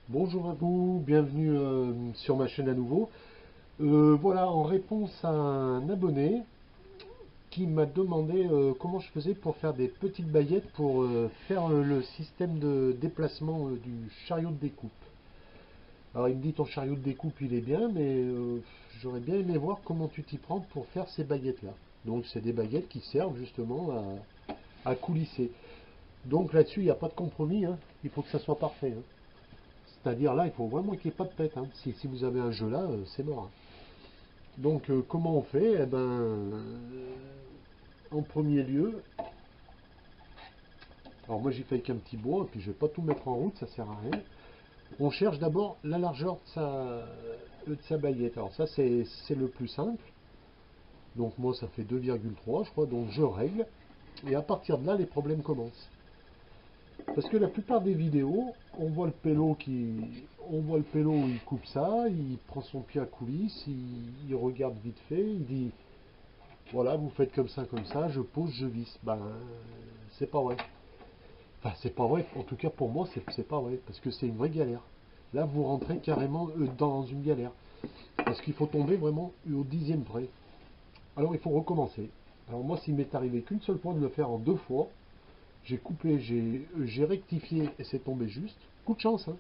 Bonjour à vous, bienvenue sur ma chaîne à nouveau. Voilà, en réponse à un abonné qui m'a demandé comment je faisais pour faire des petites baguettes pour faire le système de déplacement du chariot de découpe. Alors il me dit ton chariot de découpe il est bien, mais j'aurais bien aimé voir comment tu t'y prends pour faire ces baguettes-là. Donc c'est des baguettes qui servent justement à coulisser. Donc là-dessus il n'y a pas de compromis, hein. Il faut que ça soit parfait, hein. C'est-à-dire là, il faut vraiment qu'il n'y ait pas de pète, hein. Si vous avez un jeu là, c'est mort, hein. Donc comment on fait? Eh ben, en premier lieu, alors moi j'ai fait avec un petit bois, et puis je vais pas tout mettre en route, ça sert à rien. On cherche d'abord la largeur de sa baguette. Alors ça c'est le plus simple. Donc moi ça fait 2,3 je crois, donc je règle. Et à partir de là, les problèmes commencent. Parce que la plupart des vidéos, on voit le pélo, il coupe ça, il prend son pied à coulisse, il regarde vite fait, il dit, voilà, vous faites comme ça, je pose, je visse. Ben, c'est pas vrai. Enfin, c'est pas vrai. En tout cas, pour moi, c'est pas vrai, parce que c'est une vraie galère. Là, vous rentrez carrément dans une galère, parce qu'il faut tomber vraiment au dixième près. Alors, il faut recommencer. Alors moi, s'il m'est arrivé qu'une seule fois de le faire en deux fois, j'ai coupé, j'ai rectifié et c'est tombé juste. Coup de chance, hein.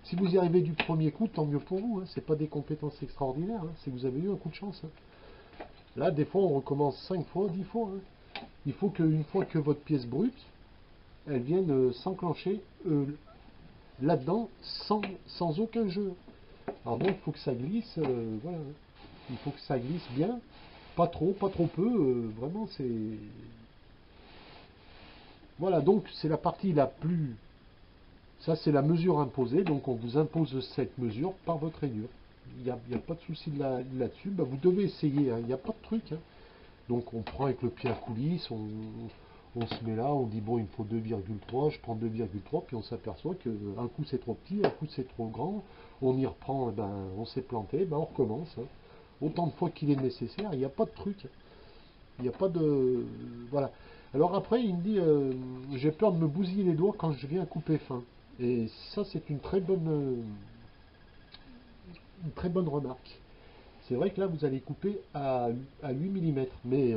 Si vous y arrivez du premier coup, tant mieux pour vous, hein. C'est pas des compétences extraordinaires, hein. C'est que vous avez eu un coup de chance, hein. Là, des fois, on recommence 5 fois, 10 fois, hein. Il faut qu'une fois que votre pièce brute, elle vienne s'enclencher là-dedans sans aucun jeu. Alors donc, il faut que ça glisse, voilà. Il faut que ça glisse bien, pas trop peu, vraiment, c'est... Voilà, donc c'est la partie la plus... Ça, c'est la mesure imposée, donc on vous impose cette mesure par votre rainure. Il n'y a pas de souci là-dessus. Bah, vous devez essayer, hein. Il n'y a pas de truc, hein. Donc on prend avec le pied à coulisse, on se met là, on dit bon, il me faut 2,3, je prends 2,3, puis on s'aperçoit qu'un coup c'est trop petit, un coup c'est trop grand, on y reprend, eh ben, on s'est planté, ben, on recommence, hein. Autant de fois qu'il est nécessaire, il n'y a pas de truc. Il n'y a pas de... Voilà. Alors après, il me dit, j'ai peur de me bousiller les doigts quand je viens couper fin. Et ça, c'est une très bonne remarque. C'est vrai que là, vous allez couper à 8 mm, mais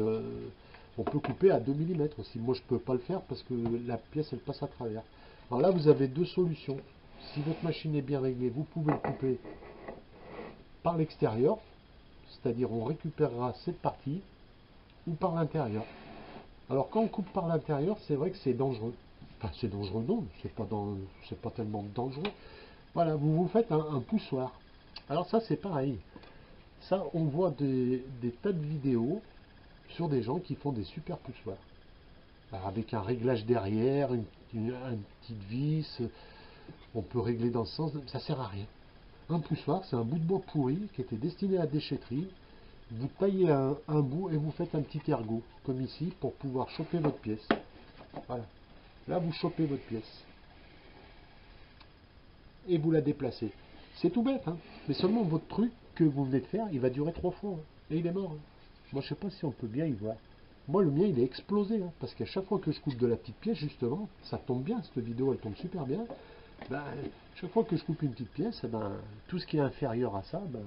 on peut couper à 2 mm aussi. Moi, je ne peux pas le faire parce que la pièce, elle passe à travers. Alors là, vous avez deux solutions. Si votre machine est bien réglée, vous pouvez le couper par l'extérieur, c'est-à-dire on récupérera cette partie, ou par l'intérieur. Alors quand on coupe par l'intérieur, c'est vrai que c'est dangereux. Enfin, c'est dangereux, non, c'est pas tellement dangereux. Voilà, vous vous faites un poussoir. Alors ça, c'est pareil. Ça, on voit des tas de vidéos sur des gens qui font des super poussoirs. Alors, avec un réglage derrière, une petite vis, on peut régler dans ce sens, ça sert à rien. Un poussoir, c'est un bout de bois pourri qui était destiné à la déchetterie. Vous taillez un bout et vous faites un petit ergot, comme ici, pour pouvoir choper votre pièce. Voilà. Là, vous chopez votre pièce et vous la déplacez. C'est tout bête, hein. Mais seulement votre truc que vous venez de faire, il va durer 3 fois, hein. Et il est mort, hein. Moi, je sais pas si on peut bien y voir. Moi, le mien, il est explosé, hein, parce qu'à chaque fois que je coupe de la petite pièce, justement, ça tombe bien, cette vidéo, elle tombe super bien. Ben, chaque fois que je coupe une petite pièce, eh ben, tout ce qui est inférieur à ça, ben,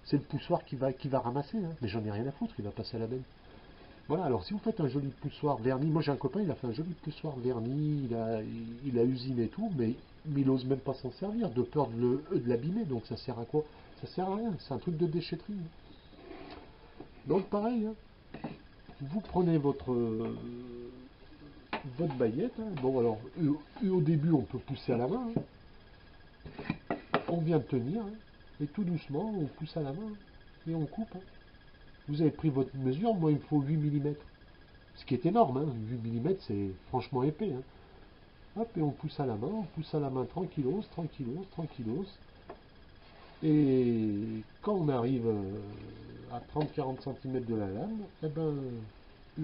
c'est le poussoir qui va ramasser, hein. Mais j'en ai rien à foutre, il va passer à la benne. Voilà, alors si vous faites un joli poussoir verni, moi j'ai un copain, il a fait un joli poussoir verni, il a usiné et tout, mais il n'ose même pas s'en servir, de peur de l'abîmer, donc ça sert à quoi? Ça sert à rien, c'est un truc de déchetterie. Donc pareil, hein, vous prenez votre baguette, hein. Bon alors, au début on peut pousser à la main, hein. On vient de tenir, hein, et tout doucement on pousse à la main, hein, et on coupe, hein. Vous avez pris votre mesure, moi il me faut 8 mm. Ce qui est énorme, hein. 8 mm c'est franchement épais, hein. Hop, et on pousse à la main, tranquillos, tranquillos, tranquillos. Et quand on arrive à 30-40 cm de la lame, eh ben,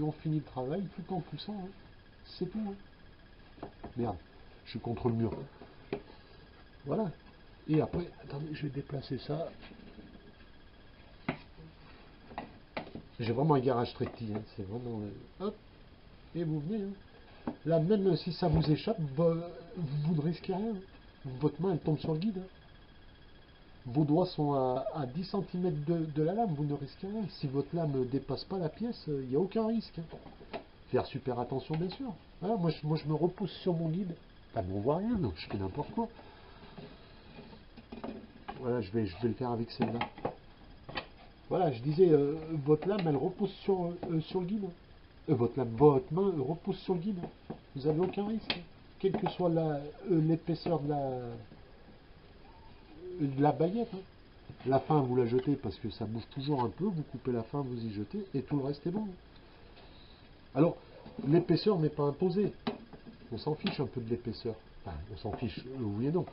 on finit le travail tout en poussant, hein. C'est tout, hein. Merde, je suis contre le mur. Voilà. Et après, attendez, je vais déplacer ça. J'ai vraiment un garage très petit, hein. C'est vraiment... hop, et vous venez, hein. Là, même si ça vous échappe, vous ne risquez rien. votre main elle tombe sur le guide. Hein. Vos doigts sont à 10 cm de la lame, vous ne risquez rien. Si votre lame ne dépasse pas la pièce, il n'y a aucun risque. Hein. Faire super attention, bien sûr. Voilà, moi, je me repose sur mon guide. Bah, on voit rien, donc je fais n'importe quoi. Voilà, je vais le faire avec celle-là. Voilà, je disais, votre lame, elle repose sur le guide. Votre main repose sur le guide. Vous n'avez aucun risque. Quelle que soit l'épaisseur de la baguette. Hein. La fin, vous la jetez parce que ça bouge toujours un peu. Vous coupez la fin, vous y jetez et tout le reste est bon. Alors, l'épaisseur n'est pas imposée. On s'en fiche un peu de l'épaisseur. Enfin, on s'en fiche, oui et non.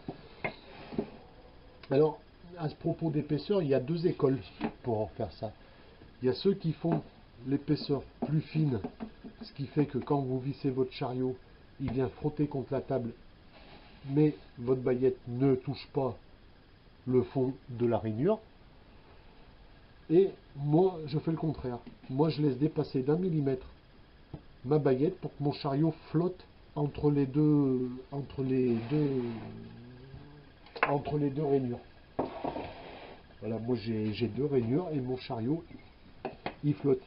Alors, à ce propos d'épaisseur, il y a deux écoles pour faire ça. Il y a ceux qui font l'épaisseur plus fine, ce qui fait que quand vous vissez votre chariot, il vient frotter contre la table, mais votre baguette ne touche pas le fond de la rainure. Et moi, je fais le contraire. Moi, je laisse dépasser d'1 millimètre ma baguette pour que mon chariot flotte entre les deux rainures. Voilà, moi j'ai deux rainures et mon chariot, il flotte,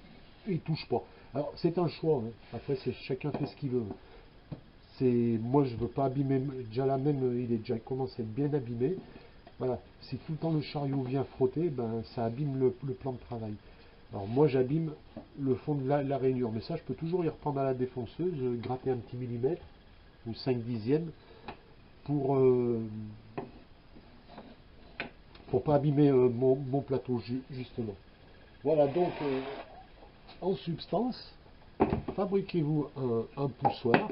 il touche pas. Alors c'est un choix, hein. Après chacun fait ce qu'il veut. Moi je veux pas abîmer, déjà là même il est déjà commencé à être bien abîmé. Voilà, si tout le temps le chariot vient frotter, ben ça abîme le plan de travail. Alors moi j'abîme le fond de la rainure, mais ça je peux toujours y reprendre à la défonceuse, gratter un petit millimètre ou 5 dixièmes pour pas abîmer mon plateau justement. Voilà donc en substance, fabriquez-vous un poussoir.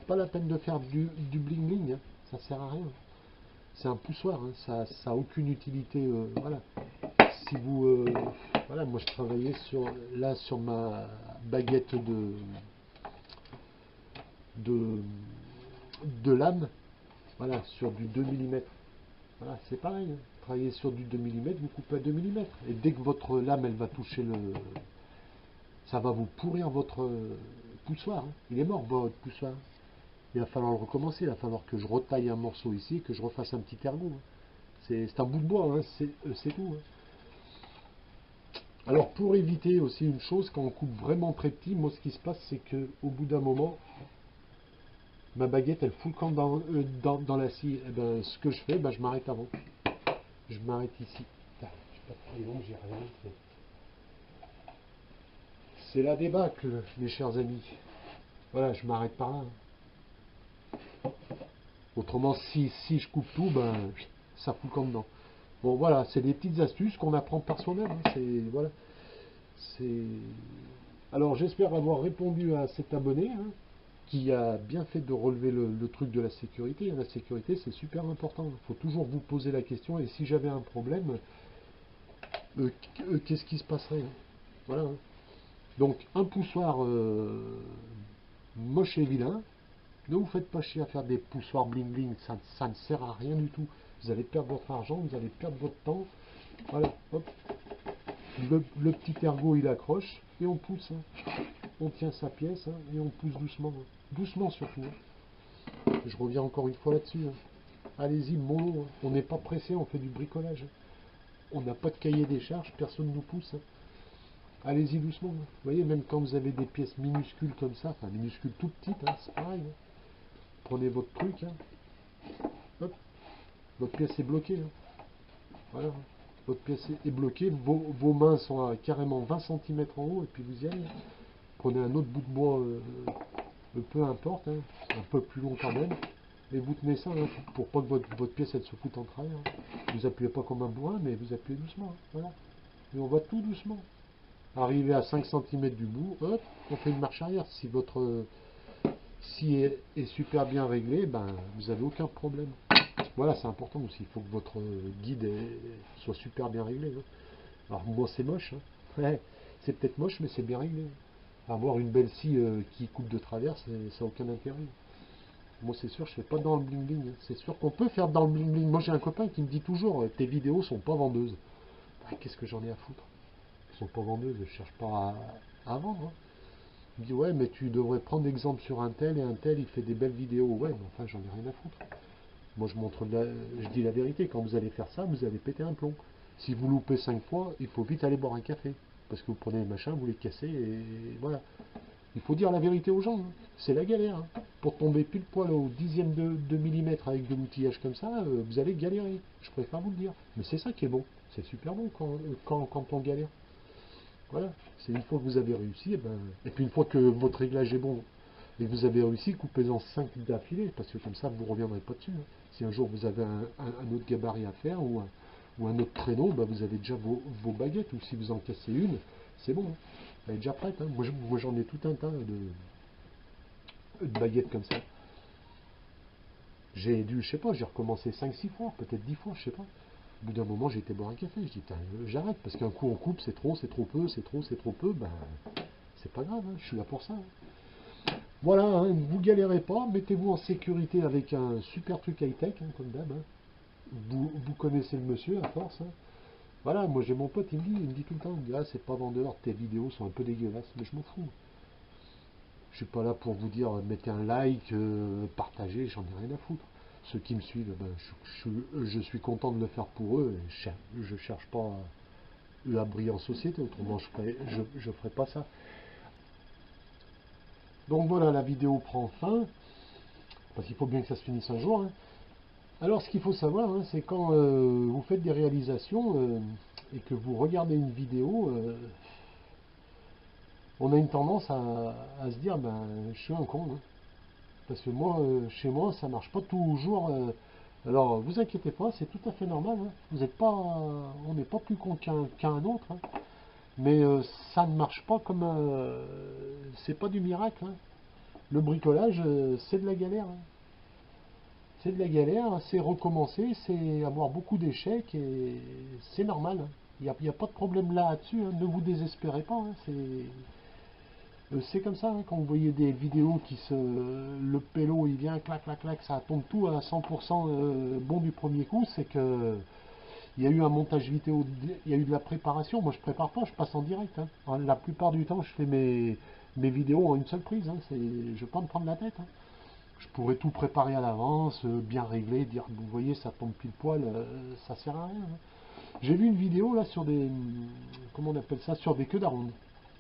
Pas la peine de faire du bling bling, hein. Ça sert à rien. C'est un poussoir, hein. Ça n'a aucune utilité. Voilà. Si vous, voilà, moi je travaillais sur ma baguette de lame, voilà, sur du 2 millimètres. Voilà, c'est pareil. Hein. Travaillez sur du 2 millimètres, vous coupez à 2 millimètres. Et dès que votre lame, elle va toucher ça va vous pourrir votre poussoir. Hein. Il est mort, votre poussoir. Il va falloir le recommencer. Il va falloir que je retaille un morceau ici et que je refasse un petit ergot. Hein. C'est un bout de bois, hein. C'est tout. Hein. Alors, pour éviter aussi une chose, quand on coupe vraiment très petit, moi, ce qui se passe, c'est que au bout d'un moment, ma baguette, elle fout le camp dans la scie. Et ben, ce que je fais, ben, je m'arrête avant. Je m'arrête ici. Putain, je suis pas très long, j'ai rien fait. C'est la débâcle, mes chers amis. Voilà, je m'arrête par là. Autrement, si je coupe tout, ben, ça fout le camp dedans. Bon, voilà, c'est des petites astuces qu'on apprend par soi-même. Hein. Voilà. Alors, j'espère avoir répondu à cet abonné hein, qui a bien fait de relever le truc de la sécurité. La sécurité, c'est super important. Il faut toujours vous poser la question. Et si j'avais un problème, qu'est-ce qui se passerait hein. Voilà. Hein. Donc, un poussoir moche et vilain. Ne vous faites pas chier à faire des poussoirs bling bling, ça ne sert à rien du tout. Vous allez perdre votre argent, vous allez perdre votre temps. Voilà, hop. Le petit ergot il accroche et on pousse. Hein. On tient sa pièce hein, et on pousse doucement. Hein. Doucement surtout. Hein. Je reviens encore une fois là-dessus. Hein. Allez-y, mollo. Hein. On n'est pas pressé, on fait du bricolage. Hein. On n'a pas de cahier des charges, personne ne nous pousse. Hein. Allez-y doucement. Hein. Vous voyez, même quand vous avez des pièces minuscules comme ça, enfin minuscules tout petites, hein, c'est pareil. Hein. Prenez votre truc, hein. Hop. Votre pièce est bloquée. Hein. Voilà. Votre pièce est bloquée, vos mains sont à carrément 20 cm en haut et puis vous y allez. Hein. Prenez un autre bout de bois, peu importe, hein, un peu plus long quand même, et vous tenez ça hein, pour pas que votre pièce elle se foute en travers. Hein. Vous appuyez pas comme un bourrin, mais vous appuyez doucement. Hein. Voilà. Et on va tout doucement. Arrivé à 5 cm du bout, hop, on fait une marche arrière. Si votre scie est super bien réglée, ben, vous n'avez aucun problème. Voilà, c'est important aussi. Il faut que votre guide soit super bien réglé. Hein. Alors, moi, c'est moche. Hein. Ouais, c'est peut-être moche, mais c'est bien réglé. Avoir une belle scie qui coupe de travers, ça n'a aucun intérêt. Moi, c'est sûr, je ne fais pas dans le bling-bling. Hein. C'est sûr qu'on peut faire dans le bling-bling. Moi, j'ai un copain qui me dit toujours tes vidéos sont pas vendeuses. Ah, qu'est-ce que j'en ai à foutre? Elles sont pas vendeuses, je ne cherche pas à vendre. Hein. Il me dit ouais, mais tu devrais prendre exemple sur un tel et un tel, il fait des belles vidéos. Ouais, mais enfin, j'en ai rien à foutre. Moi, je dis la vérité. Quand vous allez faire ça, vous allez péter un plomb. Si vous loupez 5 fois, il faut vite aller boire un café. Parce que vous prenez les machins, vous les cassez et voilà. Il faut dire la vérité aux gens. Hein. C'est la galère. Hein. Pour tomber pile poil au dixième de millimètre avec de l'outillage comme ça, vous allez galérer. Je préfère vous le dire. Mais c'est ça qui est bon. C'est super bon quand on galère. Voilà. C'est une fois que vous avez réussi, et puis une fois que votre réglage est bon et que vous avez réussi, coupez-en 5 d'affilée. Parce que comme ça, vous ne reviendrez pas dessus. Hein. Si un jour vous avez un autre gabarit à faire ou un autre traîneau, vous avez déjà vos baguettes. Ou si vous en cassez une, c'est bon. Hein. Elle est déjà prête. Hein. Moi j'en ai tout un tas de baguettes comme ça. J'ai dû, je sais pas, j'ai recommencé 5-6 fois, peut-être 10 fois, je sais pas. Au bout d'un moment, j'ai été boire un café. Je dis, j'arrête, parce qu'un coup on coupe, c'est trop peu, c'est trop peu, c'est pas grave, hein, je suis là pour ça. Hein. Voilà, hein, vous galérez pas, mettez-vous en sécurité avec un super truc high-tech, hein, comme d'hab. Hein. Vous connaissez le monsieur à force. Hein. Voilà, moi j'ai mon pote, il me dit tout le temps, ah, c'est pas vendeur, tes vidéos sont un peu dégueulasses, mais je m'en fous. Je suis pas là pour vous dire mettez un like, partagez, j'en ai rien à foutre. Ceux qui me suivent, je suis content de le faire pour eux. Et je cherche pas à briller en société, autrement je ferai pas ça. Donc voilà, la vidéo prend fin, parce qu'il faut bien que ça se finisse un jour. Hein. Alors ce qu'il faut savoir, hein, c'est quand vous faites des réalisations et que vous regardez une vidéo, on a une tendance à se dire, je suis un con. Hein. Parce que moi, chez moi, ça marche pas toujours. Alors, vous inquiétez pas, c'est tout à fait normal. Hein. Vous êtes pas, on n'est pas plus con qu'un autre. Hein. Mais ça ne marche pas comme. C'est pas du miracle. Hein. Le bricolage, c'est de la galère. Hein. C'est de la galère, c'est recommencer, c'est avoir beaucoup d'échecs et c'est normal. Hein. Il n'y a pas de problème là-dessus. Hein. Ne vous désespérez pas. Hein. C'est comme ça, hein, quand vous voyez des vidéos le pélo il vient, clac, clac, clac, ça tombe tout à 100% bon du premier coup, c'est que il y a eu un montage vidéo, il y a eu de la préparation. Moi je prépare pas, je passe en direct. Hein. La plupart du temps, je fais mes vidéos en une seule prise. Hein. Je ne vais pas me prendre la tête. Hein. Je pourrais tout préparer à l'avance, bien régler, dire, vous voyez, ça tombe pile poil, ça sert à rien. Hein. J'ai vu une vidéo là sur comment on appelle ça, sur des queues d'aronde.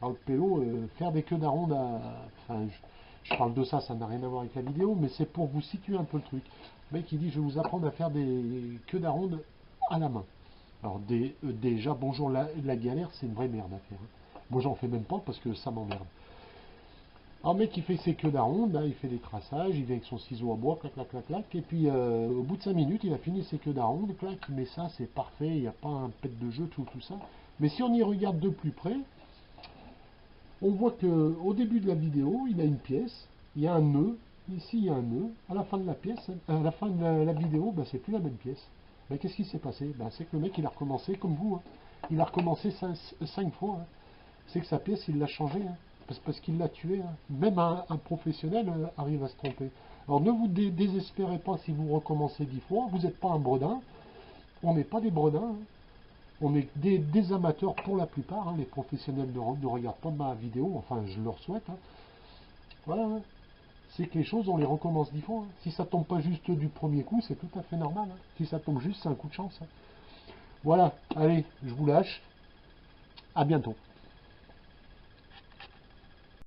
Alors le pélo, faire des queues d'aronde, enfin, je parle de ça, ça n'a rien à voir avec la vidéo, mais c'est pour vous situer un peu le truc. Le mec il dit, je vais vous apprendre à faire des queues d'aronde à la main. Alors déjà, bonjour, la galère, c'est une vraie merde à faire. Hein. Moi j'en fais même pas parce que ça m'emmerde. Alors le mec il fait ses queues d'aronde, il fait des traçages, il vient avec son ciseau à bois, clac, clac, clac, clac, et puis au bout de 5 minutes, il a fini ses queues d'aronde, clac, il met ça, c'est parfait, il n'y a pas un pet de jeu, tout ça. Mais si on y regarde de plus près, on voit que au début de la vidéo, il a une pièce, il y a un nœud, ici il y a un nœud, à la fin de la pièce, à la fin de la vidéo, c'est plus la même pièce. Mais qu'est-ce qui s'est passé? C'est que le mec il a recommencé comme vous, hein. Il a recommencé 5 fois. Hein. C'est que sa pièce il l'a changée, hein. Parce qu'il l'a tué. Hein. Même un professionnel arrive à se tromper. Alors ne vous désespérez pas si vous recommencez 10 fois, vous n'êtes pas un bredin, on n'est pas des bredins. Hein. On est des amateurs pour la plupart, hein. Les professionnels ne regardent pas ma vidéo, enfin je leur souhaite. Hein. Voilà, hein. C'est que les choses on les recommence 10 fois. Hein. Si ça tombe pas juste du premier coup, c'est tout à fait normal. Hein. Si ça tombe juste, c'est un coup de chance. Hein. Voilà, allez, je vous lâche. À bientôt.